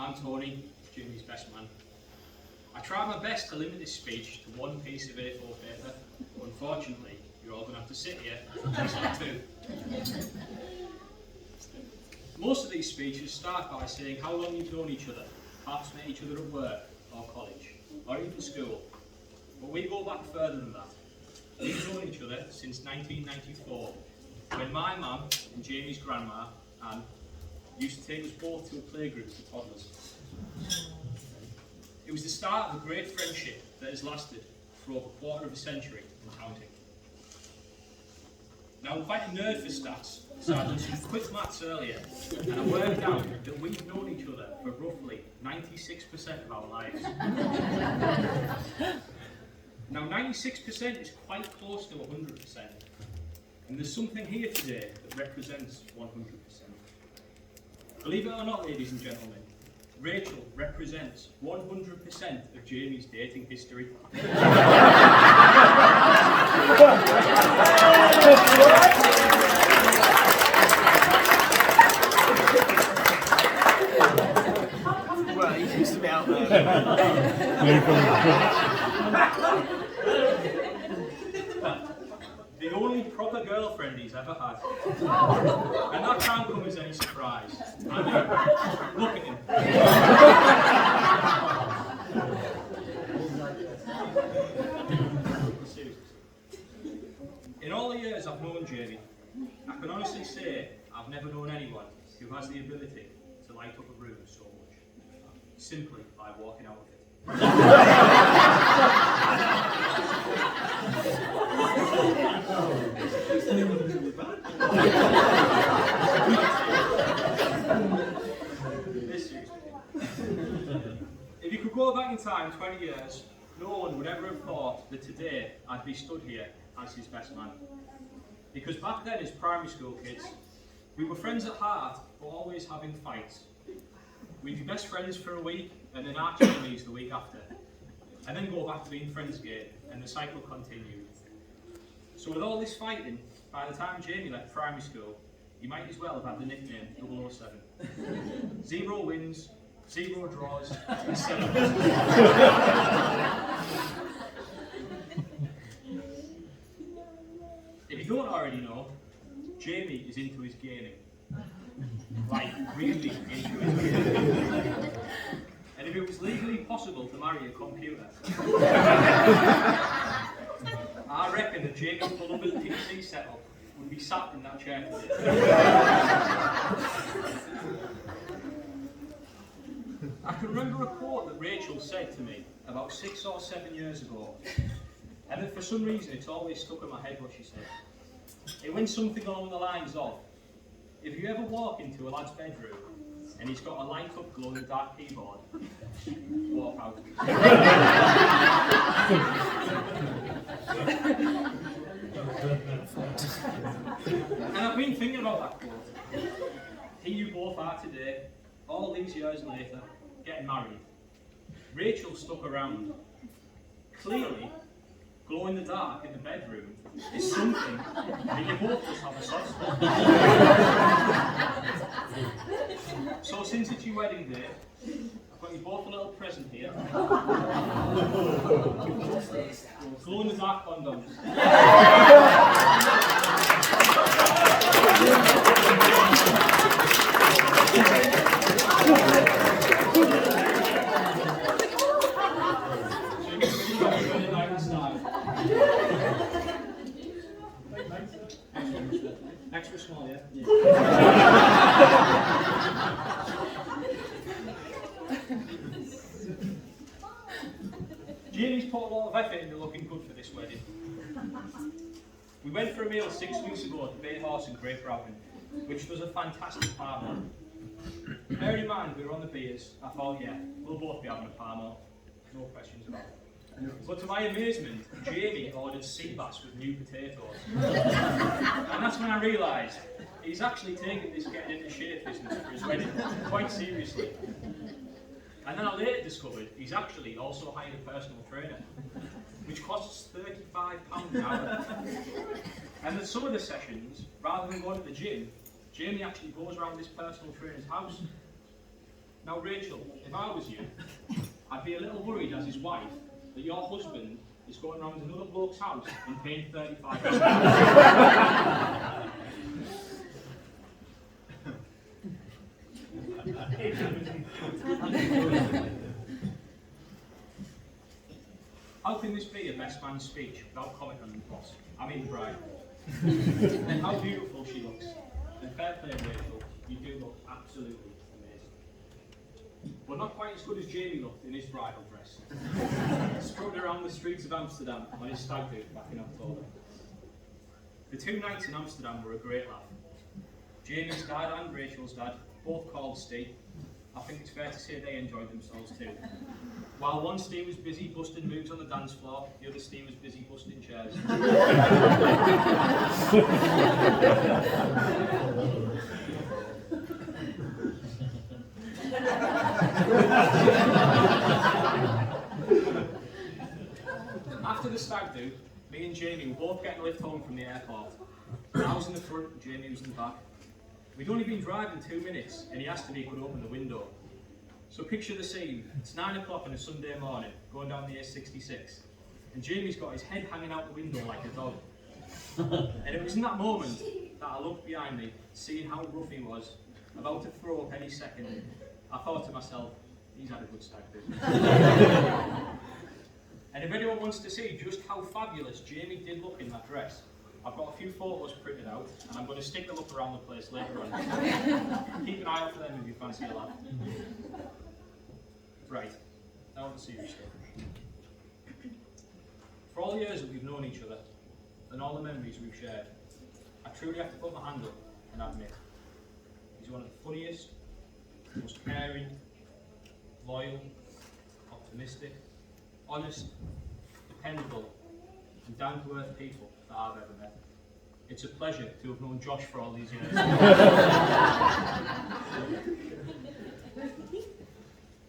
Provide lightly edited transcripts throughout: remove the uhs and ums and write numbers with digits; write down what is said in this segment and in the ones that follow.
I'm Tony, Jamie's best man. I tried my best to limit this speech to one piece of A4 paper, but unfortunately, you're all going to have to sit here and listen to. Most of these speeches start by saying how long you've known each other, perhaps met each other at work or college, or even school. But we go back further than that. We've known each other since 1994, when my mum and Jamie's grandma, Anne, used to take us both to a playgroup for toddlers. It was the start of a great friendship that has lasted for over a quarter of a century and counting. Now, I'm quite a nerd for stats, so I did some quick maths earlier, and I worked out that we've known each other for roughly 96% of our lives. Now, 96% is quite close to 100%, and there's something here today that represents 100%. Believe it or not, ladies and gentlemen, Rachel represents 100% of Jamie's dating history. Well, he used to be out there. The only proper girlfriend he's ever had. And that can't come as any surprise. I mean, look at him. In all the years I've known Jamie, I can honestly say I've never known anyone who has the ability to light up a room so much, simply by walking out of it. If you could go back in time 20 years, no one would ever have thought that today I'd be stood here as his best man. Because back then, as primary school kids, we were friends at heart, but always having fights. We'd be best friends for a week, and then arch enemies the week after, and then go back to being friends again, and the cycle continued. So with all this fighting, by the time Jamie left primary school, he might as well have had the nickname 007. 0 wins, 0 draws, and 7 losses. If you don't already know, Jamie is into his gaming. Like, really into his gaming. And if it was legally possible to marry a computer, I reckon that Jamie's beloved PC setup would be sat in that chair today. I can remember a quote that Rachel said to me about 6 or 7 years ago, and that for some reason it's always stuck in my head what she said. It went something along the lines of, if you ever walk into a lad's bedroom and he's got a light up glow in the dark keyboard, walk out. And I've been thinking about that quote. Here you both are today, all these years later, getting married. Rachel stuck around. Clearly, glow in the dark in the bedroom is something that you both just have a soft spot. So since it's your wedding day, I've got you both a little present here. Glow in the dark condoms. Extra small, yeah? Jamie's put a lot of effort into looking good for this wedding. We went for a meal 6 weeks ago at the Bay Horse in Great Broughton, which was a fantastic parlour. Bear in mind we were on the beers, I thought, yeah, we'll both be having a parlour, no questions about it. But to my amazement, Jamie ordered sea bass with new potatoes. And that's when I realised he's actually taken this getting into shape business for his wedding quite seriously. And then I later discovered he's actually also hired a personal trainer, which costs £35 an hour. And at some of the sessions, rather than going to the gym, Jamie actually goes around this personal trainer's house. Now Rachel, if I was you, I'd be a little worried as his wife that your husband is going around another bloke's house and paying £35. How can this be a best man's speech without comment on the boss? I mean the bride. And how beautiful she looks. And fair play, Rachel, you do look absolutely amazing. But not quite as good as Jamie looked in his bridal dress. Strutting around the streets of Amsterdam on his stag do back in October. The 2 nights in Amsterdam were a great laugh. Jamie's dad and Rachel's dad, both called Steve. I think it's fair to say they enjoyed themselves too. While one Steve was busy busting moves on the dance floor, the other Steve was busy busting chairs. After the stag do, me and Jamie were both getting a lift home from the airport. I was in the front and Jamie was in the back. We'd only been driving 2 minutes and he asked if he could open the window. So picture the scene, it's 9 o'clock on a Sunday morning, going down the A66, and Jamie's got his head hanging out the window like a dog. And it was in that moment that I looked behind me, seeing how rough he was, about to throw up any second. I thought to myself, he's had a good stag do. And if anyone wants to see just how fabulous Jamie did look in that dress, I've got a few photos printed out, and I'm going to stick them up around the place later on. Keep an eye out for them if you fancy a laugh. Right, now on to serious stuff. For all the years that we've known each other, and all the memories we've shared, I truly have to put my hand up and admit, he's one of the funniest, most caring, loyal, optimistic, honest, dependable, and down-to-earth people that I've ever met. It's a pleasure to have known Josh for all these years.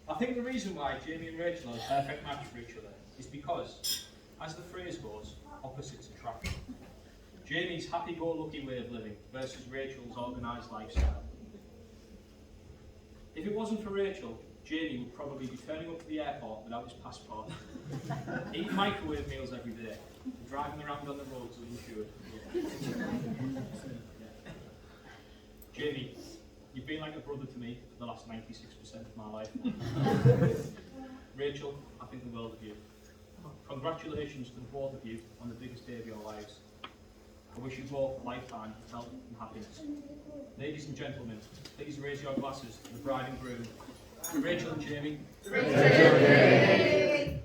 I think the reason why Jamie and Rachel are a perfect match for each other is because, as the phrase goes, opposites attract. Jamie's happy-go-lucky way of living versus Rachel's organised lifestyle. If it wasn't for Rachel, Jamie would probably be turning up to the airport without his passport, eating microwave meals every day, driving around on the roads uninsured. Jamie, you've been like a brother to me for the last 96% of my life. Rachel, I think the world of you. Congratulations to the both of you on the biggest day of your lives. I wish you both a lifetime of health and happiness. Ladies and gentlemen, please raise your glasses to the bride and groom. Rachel and Jamie. Rachel and Jamie.